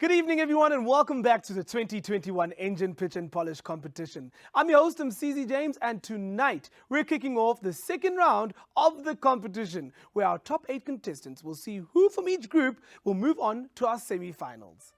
Good evening, everyone, and welcome back to the 2021 Engine Pitch and Polish competition. I'm your host, CZ James, and tonight we're kicking off the second round of the competition, where our top 8 contestants will see who from each group will move on to our semi-finals.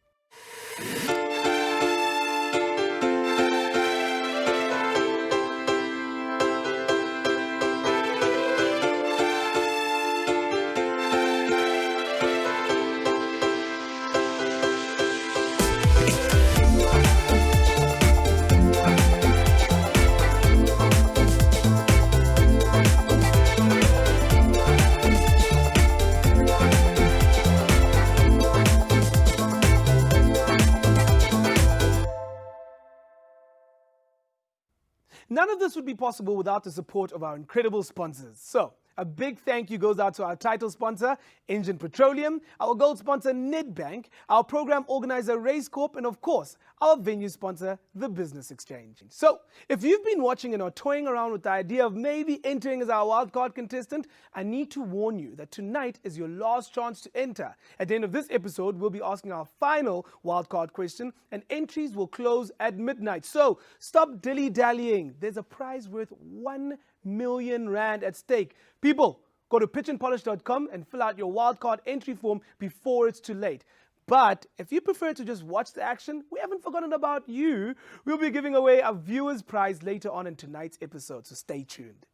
None of this would be possible without the support of our incredible sponsors. So, a big thank you goes out to our title sponsor, ENGEN Petroleum, our gold sponsor, Nedbank, our program organizer, Race Corp, and of course, our venue sponsor, the Business Exchange. So, if you've been watching and are toying around with the idea of maybe entering as our wildcard contestant, I need to warn you that tonight is your last chance to enter. At the end of this episode, we'll be asking our final wildcard question, and entries will close at midnight. So, stop dilly-dallying. There's a prize worth R1 million at stake. People, go to pitchandpolish.com and fill out your wildcard entry form before it's too late. But if you prefer to just watch the action, we haven't forgotten about you. We'll be giving away a viewer's prize later on in tonight's episode, so stay tuned.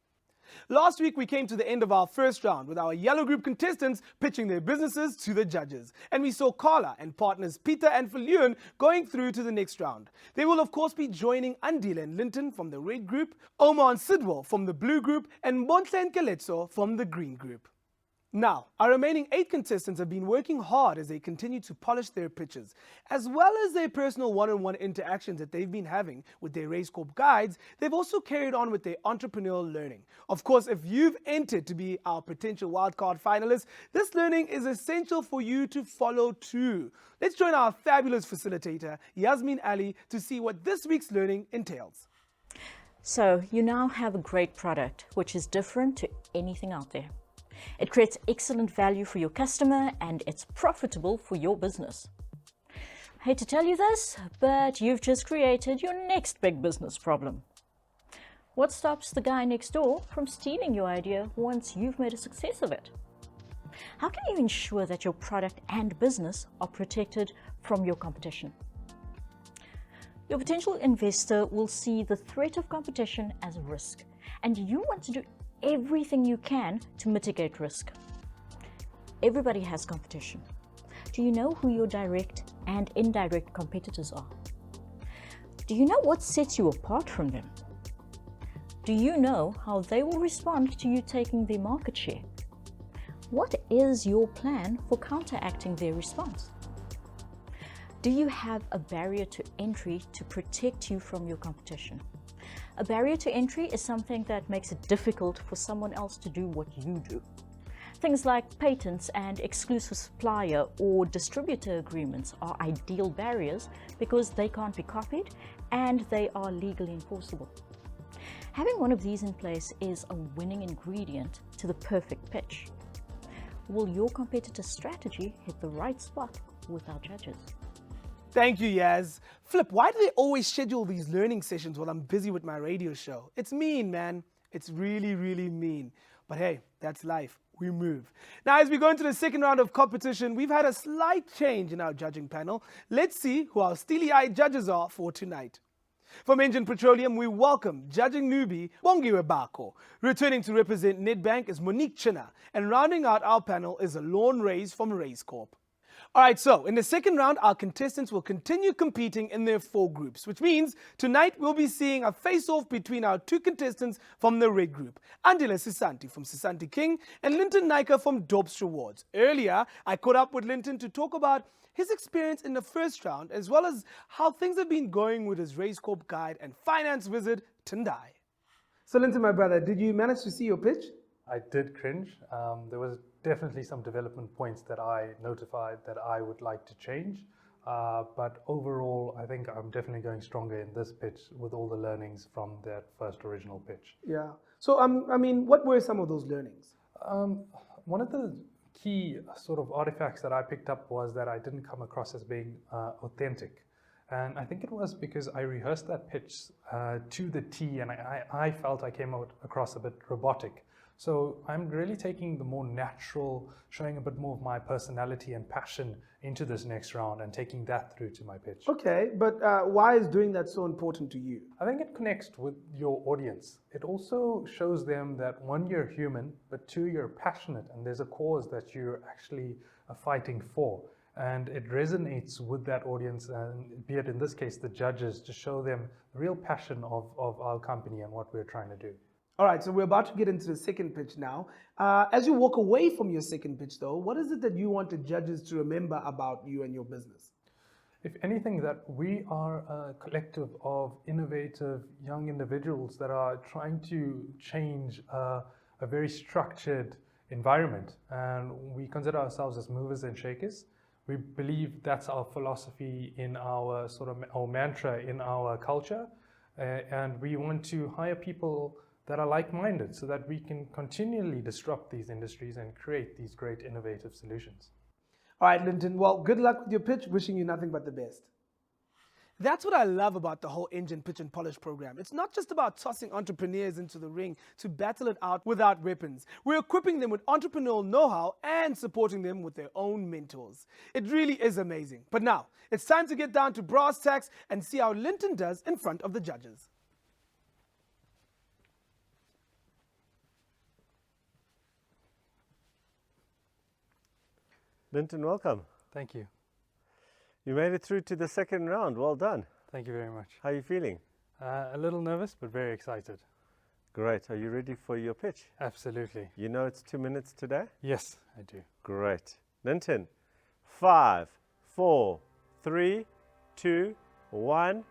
Last week, we came to the end of our first round with our yellow group contestants pitching their businesses to the judges. And we saw Carla and partners Peter and Viljoen going through to the next round. They will, of course, be joining Andile and Lynton from the red group, Omar and Sidwell from the blue group, and Bontle and Keletso from the green group. Now, our remaining 8 contestants have been working hard as they continue to polish their pitches, as well as their personal one-on-one interactions that they've been having with their Race Corp guides. They've also carried on with their entrepreneurial learning. Of course, if you've entered to be our potential wildcard finalist, this learning is essential for you to follow too. Let's join our fabulous facilitator, Yasmin Ali, to see what this week's learning entails. So, you now have a great product, which is different to anything out there. It creates excellent value for your customer and it's profitable for your business. I hate to tell you this, but you've just created your next big business problem. What stops the guy next door from stealing your idea once you've made a success of it? How can you ensure that your product and business are protected from your competition? Your potential investor will see the threat of competition as a risk, and you want to do everything you can to mitigate risk. Everybody has competition. Do you know who your direct and indirect competitors are? Do you know what sets you apart from them? Do you know how they will respond to you taking their market share? What is your plan for counteracting their response? Do you have a barrier to entry to protect you from your competition? A barrier to entry is something that makes it difficult for someone else to do what you do. Things like patents and exclusive supplier or distributor agreements are ideal barriers because they can't be copied and they are legally enforceable. Having one of these in place is a winning ingredient to the perfect pitch. Will your competitor's strategy hit the right spot with our judges? Thank you, Yaz. Flip, why do they always schedule these learning sessions while I'm busy with my radio show? It's mean, man. It's really, really mean. But hey, that's life. We move. Now, as we go into the second round of competition, we've had a slight change in our judging panel. Let's see who our steely-eyed judges are for tonight. From ENGEN Petroleum, we welcome judging newbie Bongiwe Bako. Returning to represent Nedbank is Monique China. And rounding out our panel is Alon Reyes from Race Corp. Alright, so in the second round, our contestants will continue competing in their 4 groups, which means tonight we'll be seeing a face-off between our 2 contestants from the red group, Andile Sisanti from Sisanti King and Lynton Naika from Dorps Rewards. Earlier, I caught up with Lynton to talk about his experience in the first round, as well as how things have been going with his Race Corp guide and finance wizard, Tendai. So Lynton, my brother, did you manage to see your pitch? I did cringe. There was definitely some development points that I notified that I would like to change. But overall, I think I'm definitely going stronger in this pitch with all the learnings from that first original pitch. Yeah. So, I mean, what were some of those learnings? One of the key sort of artifacts that I picked up was that I didn't come across as being authentic. And I think it was because I rehearsed that pitch to the T, and I felt I came across a bit robotic. So I'm really taking the more natural, showing a bit more of my personality and passion into this next round and taking that through to my pitch. Okay, but why is doing that so important to you? I think it connects with your audience. It also shows them that one, you're human, but two, you're passionate and there's a cause that you're actually fighting for. And it resonates with that audience, and be it in this case the judges, to show them the real passion of our company and what we're trying to do. All right, so we're about to get into the second pitch now. As you walk away from your second pitch, though, what is it that you want the judges to remember about you and your business? If anything, that we are a collective of innovative young individuals that are trying to change a very structured environment. And we consider ourselves as movers and shakers. We believe that's our philosophy in our our mantra in our culture. And we want to hire people that are like-minded so that we can continually disrupt these industries and create these great innovative solutions. All right, Lynton, well, good luck with your pitch. Wishing you nothing but the best. That's what I love about the whole ENGEN Pitch and Polish program. It's not just about tossing entrepreneurs into the ring to battle it out without weapons. We're equipping them with entrepreneurial know-how and supporting them with their own mentors. It really is amazing. But now, it's time to get down to brass tacks and see how Lynton does in front of the judges. Lynton, welcome. Thank you. You made it through to the second round. Well done. Thank you very much. How are you feeling? A little nervous, but very excited. Great. Are you ready for your pitch? Absolutely. You know it's 2 minutes today? Yes, I do. Great. Lynton, 5, 4, 3, 2, 1.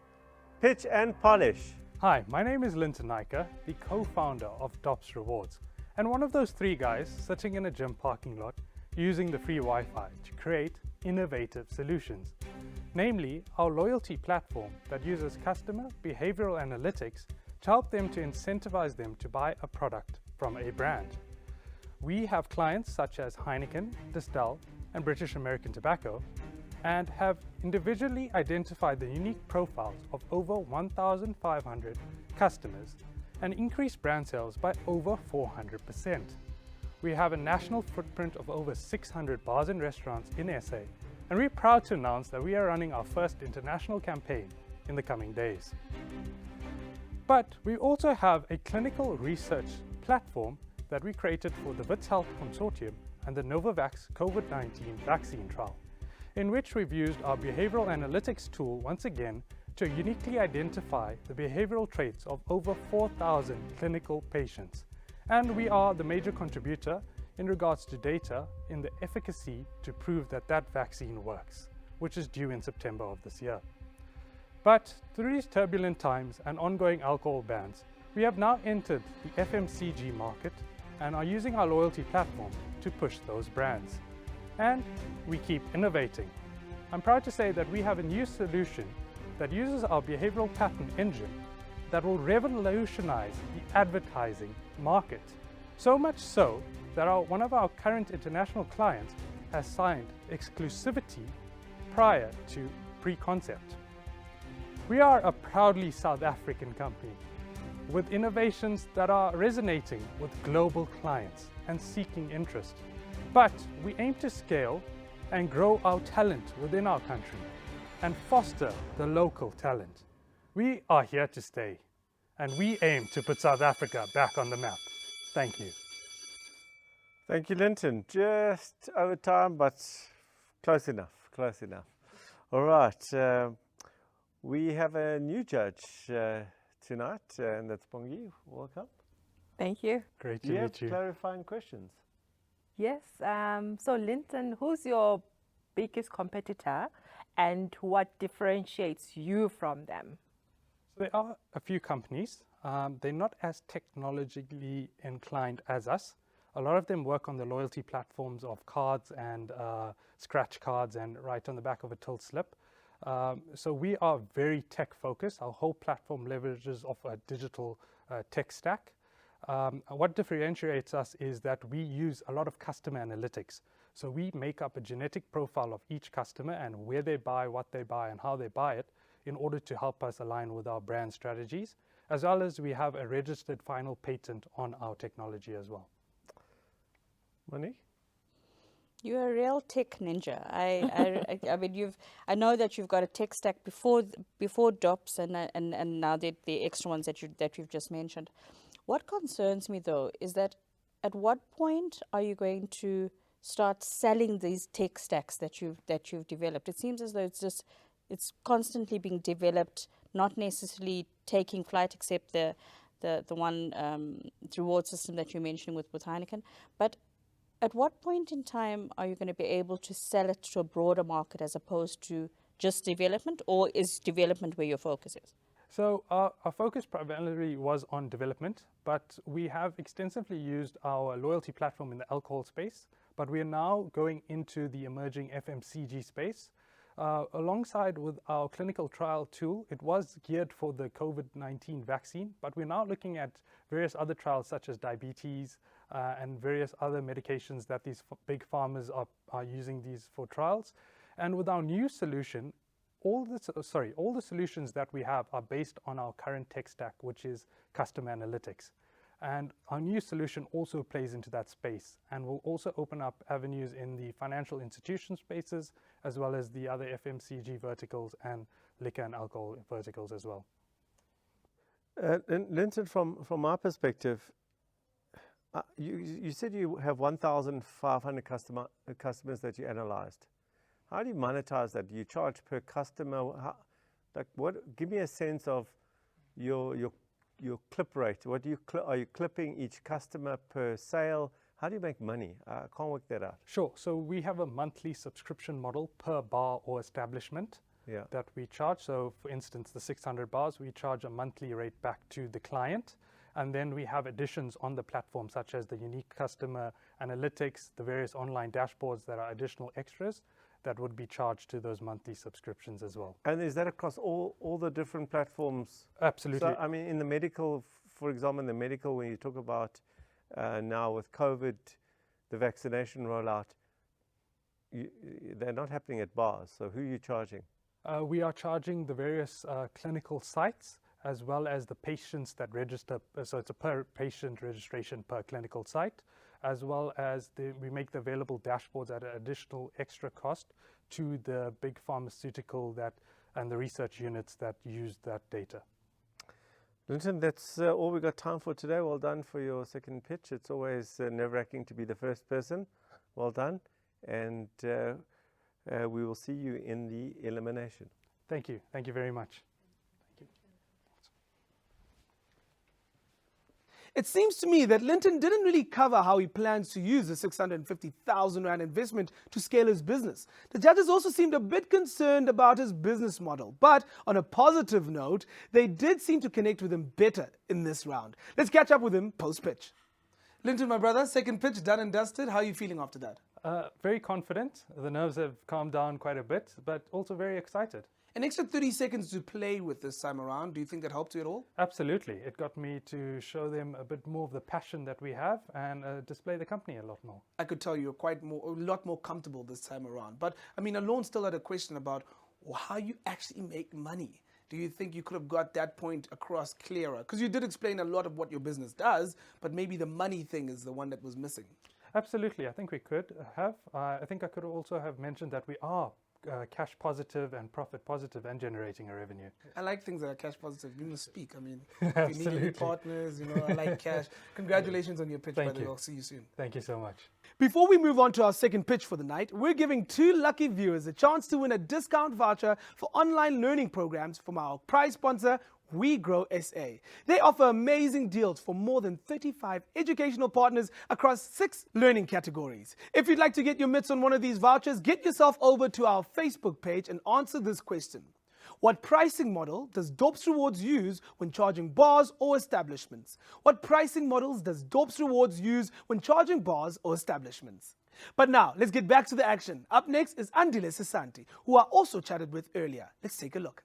Pitch and polish. Hi, my name is Lynton, the co-founder of DOPS Rewards, and one of those three guys sitting in a gym parking lot using the free Wi-Fi to create innovative solutions, namely our loyalty platform that uses customer behavioral analytics to help them to incentivize them to buy a product from a brand. We have clients such as Heineken, Andile, and British American Tobacco, and have individually identified the unique profiles of over 1,500 customers and increased brand sales by over 400%. We have a national footprint of over 600 bars and restaurants in SA, and we're proud to announce that we are running our first international campaign in the coming days. But we also have a clinical research platform that we created for the Wits Health Consortium and the Novavax COVID-19 vaccine trial, in which we've used our behavioral analytics tool once again to uniquely identify the behavioral traits of over 4,000 clinical patients. And we are the major contributor in regards to data in the efficacy to prove that that vaccine works, which is due in September of this year. But through these turbulent times and ongoing alcohol bans, we have now entered the FMCG market and are using our loyalty platform to push those brands. And we keep innovating. I'm proud to say that we have a new solution that uses our behavioral pattern engine that will revolutionize the advertising market. So much so that one of our current international clients has signed exclusivity prior to pre-concept. We are a proudly South African company with innovations that are resonating with global clients and seeking interest. But we aim to scale and grow our talent within our country and foster the local talent. We are here to stay, and we aim to put South Africa back on the map. Thank you. Thank you, Lynton. Just over time, but close enough, close enough. All right, we have a new judge tonight, and that's Bongi. Welcome. Thank you. Great Do to you have meet you. clarifying questions? Yes, so Lynton, who's your biggest competitor and what differentiates you from them? So there are a few companies. They're not as technologically inclined as us. A lot of them work on the loyalty platforms of cards and scratch cards and right on the back of a till slip. So we are very tech focused. Our whole platform leverages off a digital tech stack. What differentiates us is that we use a lot of customer analytics. So we make up a genetic profile of each customer and where they buy, what they buy, and how they buy it in order to help us align with our brand strategies, as well as we have a registered final patent on our technology as well. Monique? You're a real tech ninja. I mean, I know that you've got a tech stack before DOPS and now the extra ones that you've just mentioned. What concerns me though is that at what point are you going to start selling these tech stacks that you've developed? It seems as though it's constantly being developed, not necessarily taking flight, except the one reward system that you're mentioning with Heineken, but at what point in time are you going to be able to sell it to a broader market as opposed to just development, or is development where your focus is? So our focus primarily was on development, but we have extensively used our loyalty platform in the alcohol space, but we are now going into the emerging FMCG space. Alongside with our clinical trial tool, it was geared for the COVID-19 vaccine, but we're now looking at various other trials such as diabetes, and various other medications that these big pharmas are using these for trials. And with our new solution, all the solutions that we have are based on our current tech stack, which is custom analytics. And our new solution also plays into that space and will also open up avenues in the financial institution spaces, as well as the other FMCG verticals and liquor and alcohol verticals as well. Lynton, from our perspective, you said you have 1,500 customers that you analyzed. How do you monetize that? Do you charge per customer? Give me a sense of your clip rate. Are you clipping each customer per sale? How do you make money? I can't work that out. Sure. So we have a monthly subscription model per bar or establishment that we charge. So for instance, the 600 bars, we charge a monthly rate back to the client. And then we have additions on the platform, such as the unique customer analytics, the various online dashboards that are additional extras that would be charged to those monthly subscriptions as well. And is that across all the different platforms? Absolutely. So, I mean, in the medical, for example, when you talk about now with COVID, the vaccination rollout, they're not happening at bars. So who are you charging? We are charging the various clinical sites, as well as the patients that register. So it's a per patient registration per clinical site, as well as we make the available dashboards at an additional extra cost to the big pharmaceutical and the research units that use that data. Lynton, that's all we got time for today. Well done for your second pitch. It's always nerve-wracking to be the first person. Well done. And we will see you in the elimination. Thank you. Thank you very much. It seems to me that Lynton didn't really cover how he plans to use the 650,000 Rand investment to scale his business. The judges also seemed a bit concerned about his business model, but on a positive note, they did seem to connect with him better in this round. Let's catch up with him post-pitch. Lynton, my brother, second pitch done and dusted. How are you feeling after that? Very confident. The nerves have calmed down quite a bit, but also very excited. An extra 30 seconds to play with this time around. Do you think that helped you at all? Absolutely. It got me to show them a bit more of the passion that we have and display the company a lot more. I could tell you're a lot more comfortable this time around. But, I mean, Alon still had a question about how you actually make money. Do you think you could have got that point across clearer? Because you did explain a lot of what your business does, but maybe the money thing is the one that was missing. Absolutely. I think we could have. I think I could also have mentioned that we are cash positive and profit positive and generating a revenue. I like things that are cash positive. You must speak. I mean, if you need any partners, I like cash. Congratulations on your pitch, by the way. I'll see you soon. Thank you so much. Before we move on to our second pitch for the night, we're giving 2 lucky viewers a chance to win a discount voucher for online learning programs from our prize sponsor, We Grow SA. They offer amazing deals for more than 35 educational partners across 6 learning categories. If you'd like to get your mitts on one of these vouchers, get yourself over to our Facebook page and answer this question. What pricing model does DOPS Rewards use when charging bars or establishments? What pricing models does DOPS Rewards use when charging bars or establishments? But now, let's get back to the action. Up next is Andile Sesanti, who I also chatted with earlier. Let's take a look.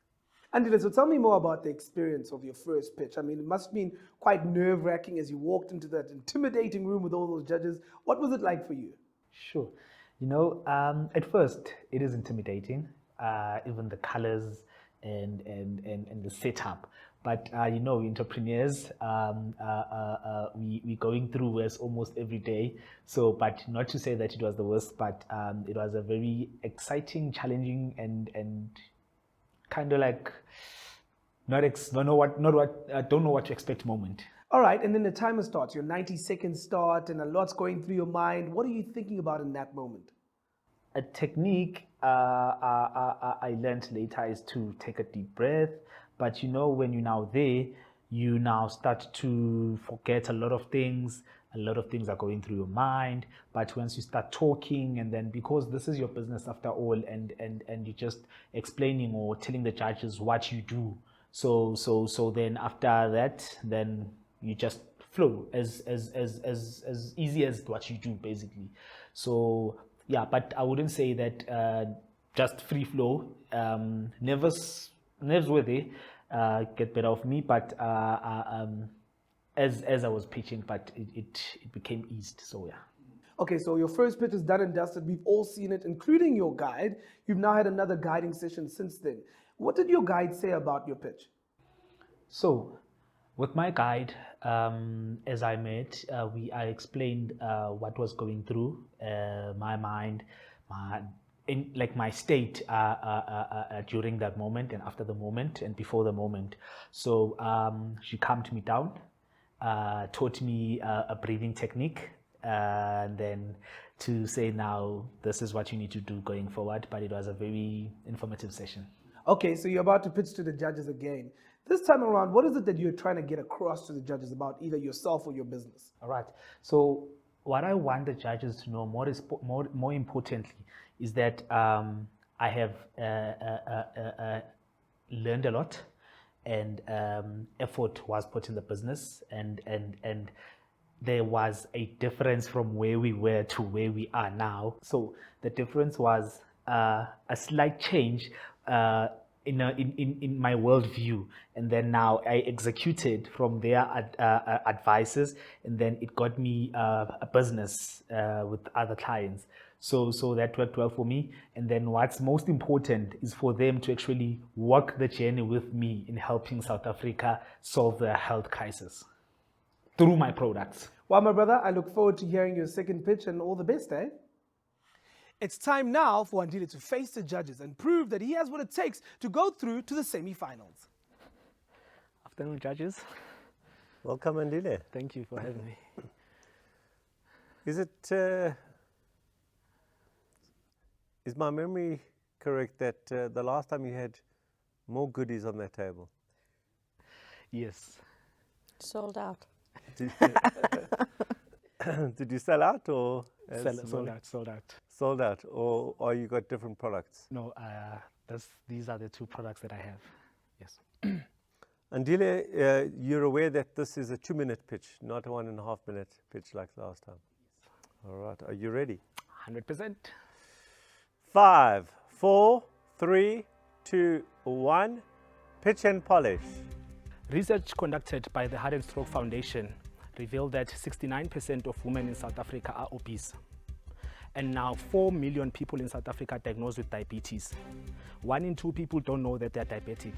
Andile, so tell me more about the experience of your first pitch. I mean, it must have been quite nerve-wracking as you walked into that intimidating room with all those judges. What was it like for you? Sure. At first it is intimidating, even the colors and the setup. But entrepreneurs, we going through worse almost every day. So, but not to say that it was the worst, but it was a very exciting, challenging, and kind of like don't know what to expect moment. All right, and then the timer starts, your 90-second start, and a lot's going through your mind. What are you thinking about in that moment? A technique I learned later is to take a deep breath. But when you're now there, you now start to forget a lot of things. A lot of things are going through your mind. But once you start talking, and then because this is your business after all, and you're just explaining or telling the judges what you do. So then after that, then you just flow as easy as what you do basically. So yeah, but I wouldn't say that just free flow. Nerves were there, get better of me, but as I was pitching, but it became eased. So yeah. Okay, so your first pitch is done and dusted. We've all seen it, including your guide. You've now had another guiding session since then. What did your guide say about your pitch? So, with my guide, as I met, I explained what was going through my mind, my state during that moment and after the moment and before the moment. So she calmed me down, taught me a breathing technique, and then to say now this is what you need to do going forward. But it was a very informative session. Okay, so you're about to pitch to the judges again. This time around, what is it that you're trying to get across to the judges about either yourself or your business? All right. So what I want the judges to know more importantly is that I have learned a lot, and effort was put in the business, and there was a difference from where we were to where we are now. So the difference was a slight change in my worldview, and then now I executed from their advices, and then it got me a business with other clients. So that worked well for me. And then what's most important is for them to actually walk the journey with me in helping South Africa solve their health crisis through my products. Well, my brother, I look forward to hearing your second pitch, and all the best, eh? It's time now for Andile to face the judges and prove that he has what it takes to go through to the semi-finals. Afternoon, judges. Welcome, Andile. Thank you for having me. Is my memory correct that the last time you had more goodies on that table? Yes. Sold out. Did you sell out or? Sold out. Sold out, or you got different products? No, these are the two products that I have. Yes. Andile, you're aware that this is a 2-minute pitch, not a 1.5-minute pitch like last time. All right, are you ready? 100%. 5, 4, 3, 2, 1. Pitch and polish. Research conducted by the Heart and Stroke Foundation revealed that 69% of women in South Africa are obese. And now 4 million people in South Africa are diagnosed with diabetes. 1 in 2 people don't know that they're diabetic.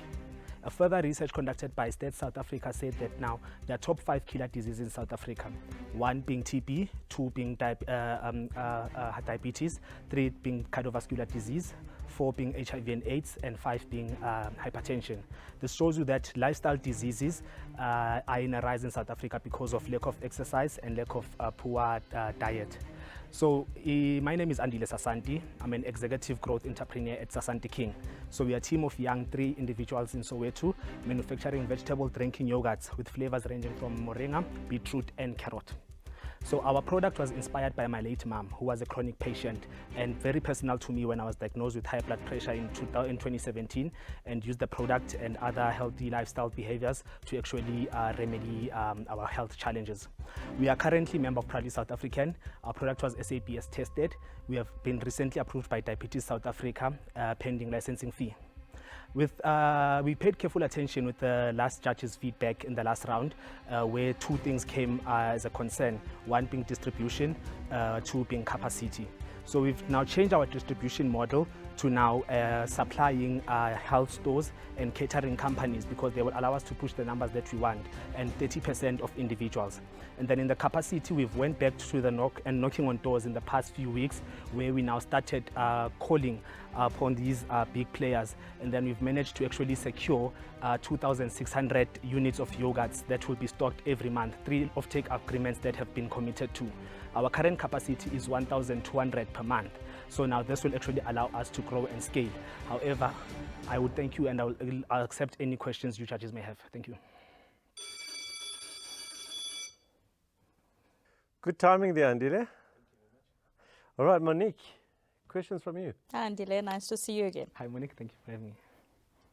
A further research conducted by State South Africa said that now there are top 5 killer diseases in South Africa. 1 being TB, 2 being diabetes, 3 being cardiovascular disease, 4 being HIV and AIDS, and 5 being hypertension. This shows you that lifestyle diseases are in a rise in South Africa because of lack of exercise and lack of poor diet. So my name is Andile Sasanti. I'm an executive growth entrepreneur at Sasanti King. So we are a team of young 3 individuals in Soweto manufacturing vegetable drinking yogurts with flavors ranging from moringa, beetroot and carrot. So our product was inspired by my late mom, who was a chronic patient, and very personal to me when I was diagnosed with high blood pressure in 2017, and used the product and other healthy lifestyle behaviors to actually remedy our health challenges. We are currently member of Proudly South African. Our product was SABS tested. We have been recently approved by Diabetes South Africa, pending licensing fee. We paid careful attention with the last judge's feedback in the last round, where 2 things came as a concern, 1 being distribution, 2 being capacity. So we've now changed our distribution model to now supplying health stores and catering companies, because they will allow us to push the numbers that we want, and 30% of individuals. And then in the capacity, we've went back to the knocking on doors in the past few weeks, where we now started calling upon these big players, and then we've managed to actually secure 2,600 units of yogurts that will be stocked every month, 3 offtake agreements that have been committed to. Our current capacity is 1,200 per month. So now this will actually allow us to grow and scale. However, I would thank you, and I'll accept any questions you judges may have. Thank you. Good timing there, Andile. All right, Monique, questions from you. Hi, Andile, nice to see you again. Hi, Monique. Thank you for having me.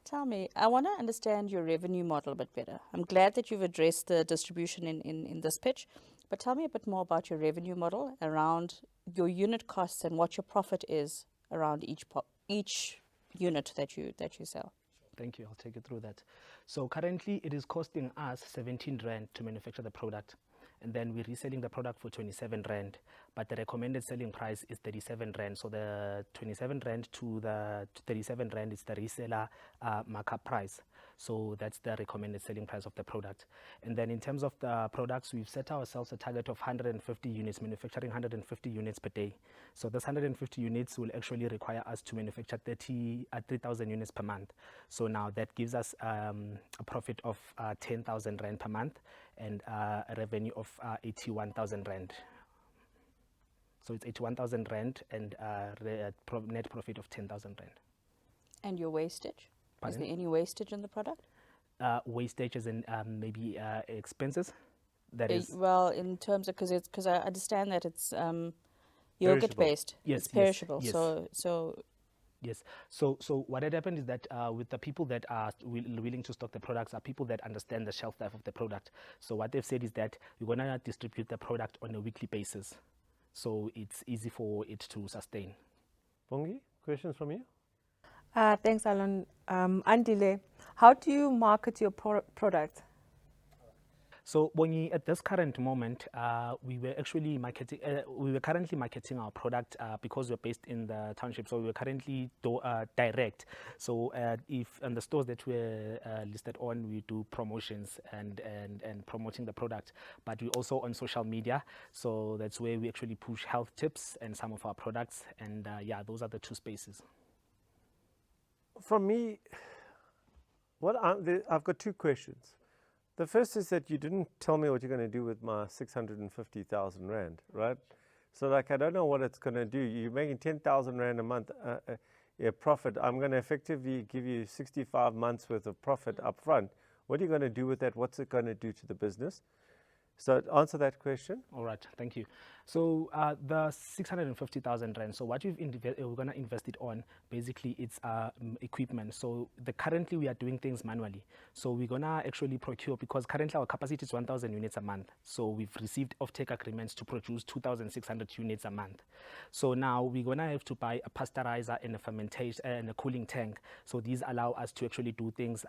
Tell me, I want to understand your revenue model a bit better. I'm glad that you've addressed the distribution in this pitch, but tell me a bit more about your revenue model around your unit costs and what your profit is around each unit that you sell. Thank you. I'll take you through that. So currently, it is costing us 17 Rand to manufacture the product. And then we're reselling the product for 27 Rand, but the recommended selling price is 37 Rand. So the 27 Rand to the 37 Rand is the reseller markup price. So that's the recommended selling price of the product. And then in terms of the products, we've set ourselves a target of 150 units, manufacturing 150 units per day. So this 150 units will actually require us to manufacture 3,000 units per month. So now that gives us a profit of 10,000 Rand per month, and a revenue of 81,000 Rand. So it's 81,000 Rand and net profit of 10,000 Rand. And your wastage? Pardon? Is there any wastage in the product? Wastage is in maybe expenses. That is well, in terms of, because I understand that it's yogurt based. Yes, it's perishable. yes. So yes. So what had happened is that with the people that are willing to stock the products are people that understand the shelf life of the product. So what they've said is that we're going to distribute the product on a weekly basis, so it's easy for it to sustain. Bongi, questions from you? Thanks, Alan. Andile, how do you market your product? So, Bongi, at this current moment, we were actually marketing. We were currently marketing our product because we're based in the township. So we were currently direct. So if in the stores that we're listed on, we do promotions and promoting the product. But we also on social media. So that's where we actually push health tips and some of our products. And yeah, those are the two spaces. From me, I've got two questions. The first is that you didn't tell me what you're going to do with my 650,000 Rand, right? So like, I don't know what it's going to do. You're making 10,000 Rand a month profit. I'm going to effectively give you 65 months worth of profit up front. What are you going to do with that? What's it going to do to the business? So answer that question. All right, thank you. So the 650,000 Rand, so what we're going to invest it on, basically it's equipment. So currently we are doing things manually. So we're going to actually procure, because currently our capacity is 1,000 units a month. So we've received offtake agreements to produce 2,600 units a month. So now we're going to have to buy a pasteurizer and a fermentation and a cooling tank. So these allow us to actually do things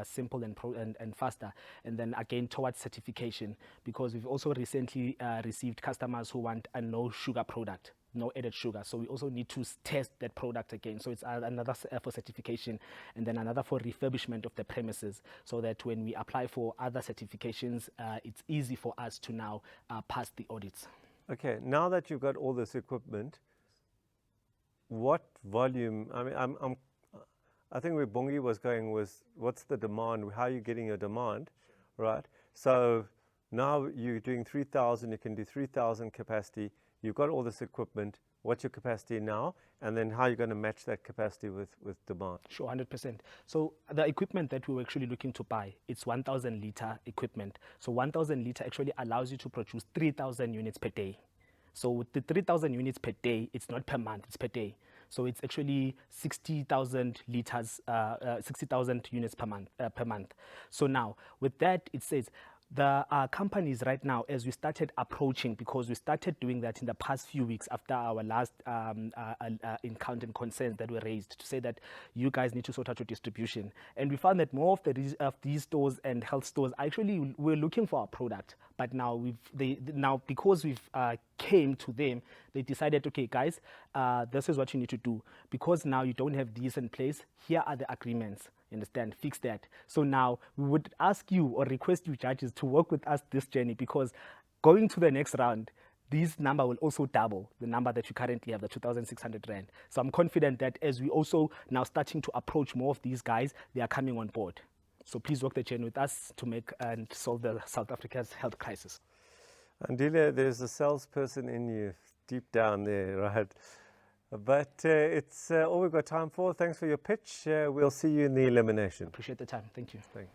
simple and faster. And then again towards certification, because we've also recently received customers who want a no sugar product, no added sugar. So we also need to test that product again. So it's another for certification, and then another for refurbishment of the premises, so that when we apply for other certifications, it's easy for us to now pass the audits. Okay, now that you've got all this equipment, what volume, I think where Bongi was going was, what's the demand, how are you getting your demand, right? So now you're doing 3,000, you can do 3,000 capacity, you've got all this equipment, what's your capacity now, and then how are you going to match that capacity with demand? Sure, 100%. So the equipment that we were actually looking to buy, it's 1,000 litre equipment. So 1,000 litre actually allows you to produce 3,000 units per day. So with the 3,000 units per day, it's not per month, it's per day. So it's actually 60,000 litres, 60,000 units per month. So now with that, it says, The companies right now, as we started approaching, because we started doing that in the past few weeks after our last encounter and concerns that were raised to say that you guys need to sort out your distribution. And we found that more of these stores and health stores actually were looking for our product. But now because we've came to them, they decided, okay, guys, this is what you need to do. Because now you don't have these in place, here are the agreements. You understand? Fix that. So now we would ask you or request you judges to work with us this journey, because going to the next round, this number will also double the number that you currently have, the 2,600 Rand. So I'm confident that as we also now starting to approach more of these guys, they are coming on board. So please work the journey with us to make and solve the South Africa's health crisis. Andile, there's a salesperson in you deep down there, right? But it's all we've got time for. Thanks for your pitch. We'll see you in the elimination. Appreciate the time. Thank you. Thank you.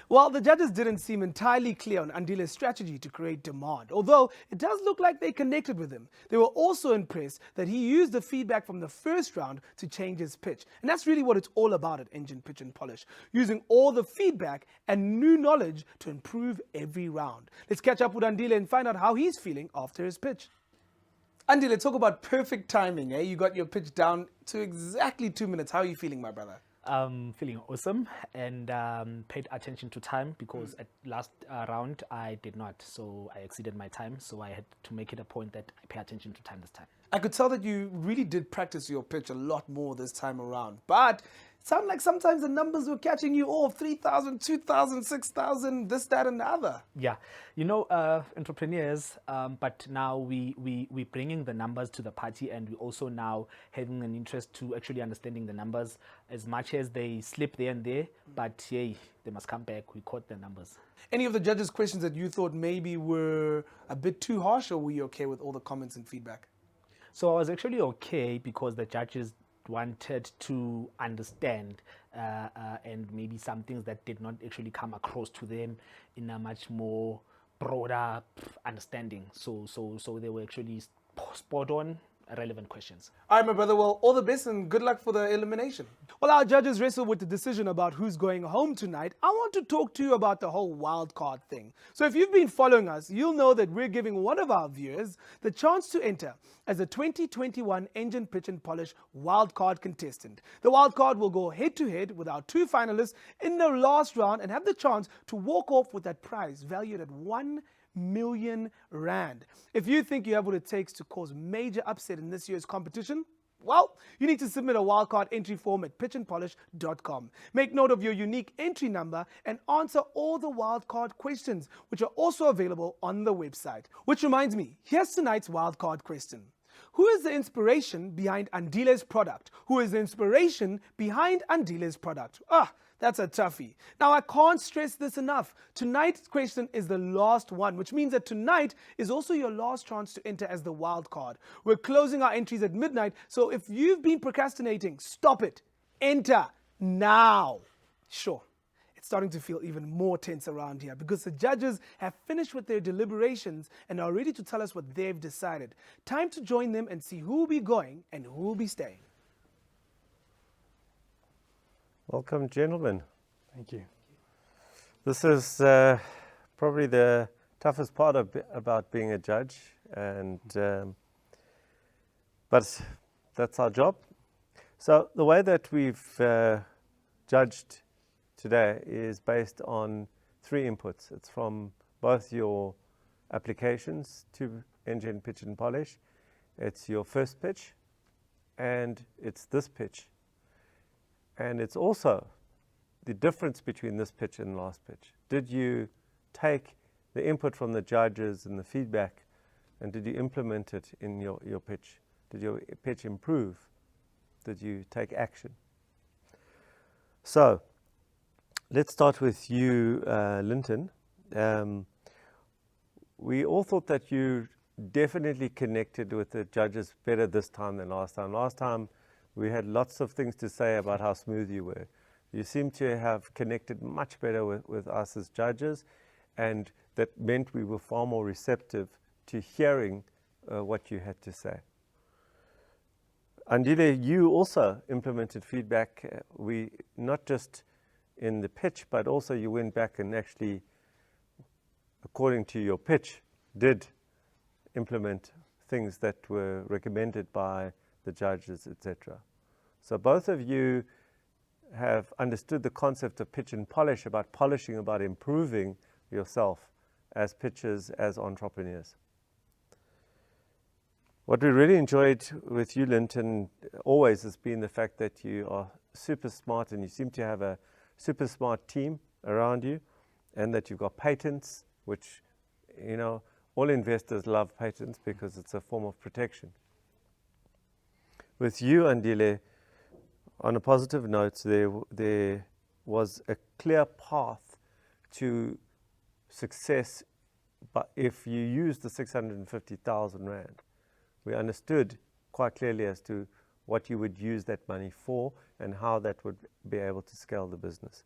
Well, the judges didn't seem entirely clear on Andile's strategy to create demand, although it does look like they connected with him. They were also impressed that he used the feedback from the first round to change his pitch. And that's really what it's all about at Engen Pitch and Polish, using all the feedback and new knowledge to improve every round. Let's catch up with Andile and find out how he's feeling after his pitch. Andile, talk about perfect timing, eh? You got your pitch down to exactly 2 minutes. How are you feeling, my brother? Feeling awesome and paid attention to time, because at last round I did not, so I exceeded my time, so I had to make it a point that I pay attention to time this time. I could tell that you really did practice your pitch a lot more this time around, but it sounded like sometimes the numbers were catching you off. 3,000, 2,000, 6,000, this, that, and the other. Yeah, you know, entrepreneurs, but now we bringing the numbers to the party, and we also now having an interest to actually understanding the numbers, as much as they slip there and there, but hey, they must come back. We caught the numbers. Any of the judges' questions that you thought maybe were a bit too harsh, or were you okay with all the comments and feedback? So I was actually okay, because the judges wanted to understand and maybe some things that did not actually come across to them in a much more broader understanding. So they were actually spot on relevant questions. All right, my brother. Well, all the best and good luck for the elimination. While our judges wrestle with the decision about who's going home tonight, I want to talk to you about the whole wild card thing. So if you've been following us, you'll know that we're giving one of our viewers the chance to enter as a 2021 Engen Pitch and Polish wild card contestant. The wild card will go head to head with our two finalists in the last round and have the chance to walk off with that prize valued at 1 million Rand. If you think you have what it takes to cause major upset in this year's competition, well, you need to submit a wildcard entry form at pitchandpolish.com. Make note of your unique entry number and answer all the wildcard questions, which are also available on the website. Which reminds me, here's tonight's wildcard question. Who is the inspiration behind Andile's product? Who is the inspiration behind Andile's product? That's a toughie. Now, I can't stress this enough. Tonight's question is the last one, which means that tonight is also your last chance to enter as the wild card. We're closing our entries at midnight, so if you've been procrastinating, stop it. Enter now. Sure, it's starting to feel even more tense around here because the judges have finished with their deliberations and are ready to tell us what they've decided. Time to join them and see who will be going and who will be staying. Welcome, gentlemen. Thank you. This is probably the toughest part about being a judge, and but that's our job. So the way that we've judged today is based on 3 inputs. It's from both your applications to Engen Pitch and Polish, it's your first pitch, and it's this pitch. And it's also the difference between this pitch and last pitch. Did you take the input from the judges and the feedback, and did you implement it in your pitch? Did your pitch improve? Did you take action? So let's start with you, Lynton. We all thought that you definitely connected with the judges better this time than last time. Last time, we had lots of things to say about how smooth you were. You seem to have connected much better with us as judges, and that meant we were far more receptive to hearing what you had to say. Andile, you also implemented feedback. We not just in the pitch, but also you went back and actually, according to your pitch, did implement things that were recommended by the judges, etc. So both of you have understood the concept of pitch and polish, about polishing, about improving yourself as pitchers, as entrepreneurs. What we really enjoyed with you, Lynton, always has been the fact that you are super smart and you seem to have a super smart team around you, and that you've got patents, which, you know, all investors love patents because it's a form of protection. With you, Andile, on a positive note, there was a clear path to success, but if you use the 650,000 Rand, we understood quite clearly as to what you would use that money for and how that would be able to scale the business.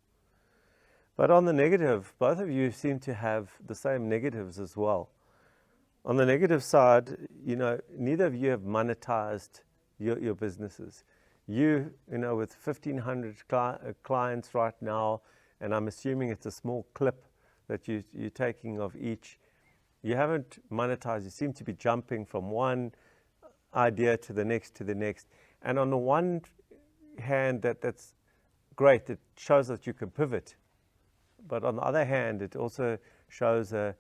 But on the negative, both of you seem to have the same negatives as well. On the negative side, you know, neither of you have monetized your businesses. You know, with 1,500 clients right now, and I'm assuming it's a small clip that you're taking of each, you haven't monetized. You seem to be jumping from one idea to the next to the next. And on the one hand, that's great. It shows that you can pivot. But on the other hand, it also shows a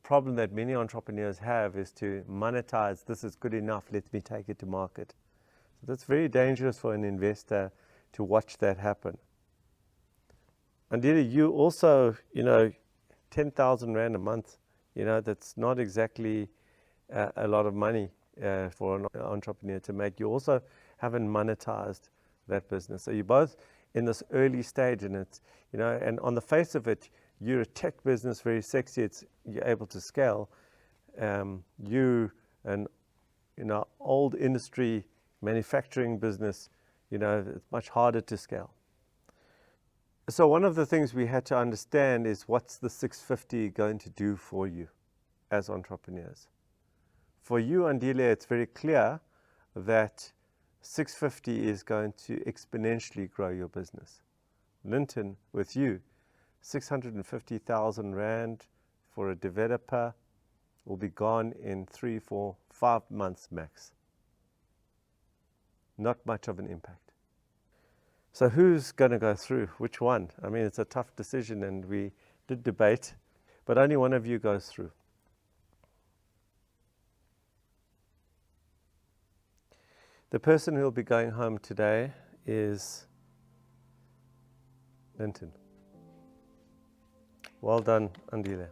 problem that many entrepreneurs have, is to monetize. This is good enough, let me take it to market. So that's very dangerous for an investor to watch that happen. Andile, you also, you know, 10,000 Rand a month, you know, that's not exactly a lot of money for an entrepreneur to make. You also haven't monetized that business. So you're both in this early stage, and it's, you know, and on the face of it, you're a tech business, very sexy. You're able to scale. You an, you know, old industry manufacturing business, you know, it's much harder to scale. So one of the things we had to understand is, what's the 650 going to do for you as entrepreneurs? For you, Andile, it's very clear that 650 is going to exponentially grow your business. Lynton, with you, 650,000 Rand for a developer will be gone in 3, 4, 5 months max. Not much of an impact. So who's going to go through? Which one? I mean, it's a tough decision, and we did debate, but only one of you goes through. The person who will be going home today is Lynton. Well done, Andile.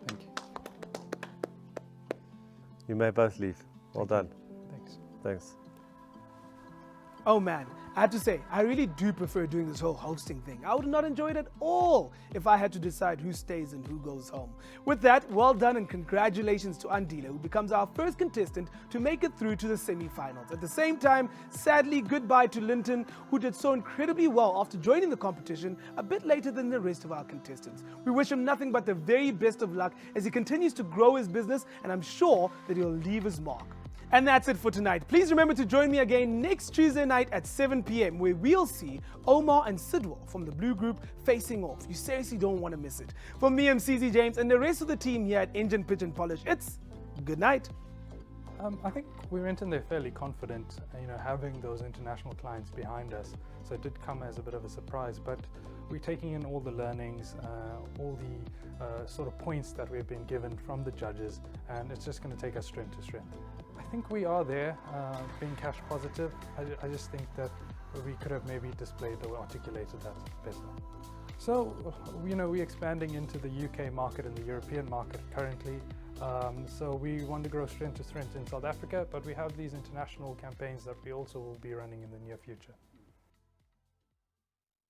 Thank you. You may both leave. Well done. Thanks. Thanks. Oh man, I have to say, I really do prefer doing this whole hosting thing. I would not enjoy it at all if I had to decide who stays and who goes home. With that, well done and congratulations to Andile, who becomes our first contestant to make it through to the semi-finals. At the same time, sadly, goodbye to Lynton, who did so incredibly well after joining the competition a bit later than the rest of our contestants. We wish him nothing but the very best of luck as he continues to grow his business, and I'm sure that he'll leave his mark. And that's it for tonight. Please remember to join me again next Tuesday night at 7 p.m. where we'll see Omar and Sidwell from the Blue Group facing off. You seriously don't want to miss it. From me, I'm CZ James, and the rest of the team here at ENGEN Pitch and Polish, it's good night. I think we went in there fairly confident, you know, having those international clients behind us. So it did come as a bit of a surprise, but we're taking in all the learnings, all the sort of points that we've been given from the judges, and it's just going to take us strength to strength. I think we are there, being cash positive. I just think that we could have maybe displayed or articulated that better. So, you know, we're expanding into the UK market and the European market currently. So we want to grow strength to strength in South Africa, but we have these international campaigns that we also will be running in the near future.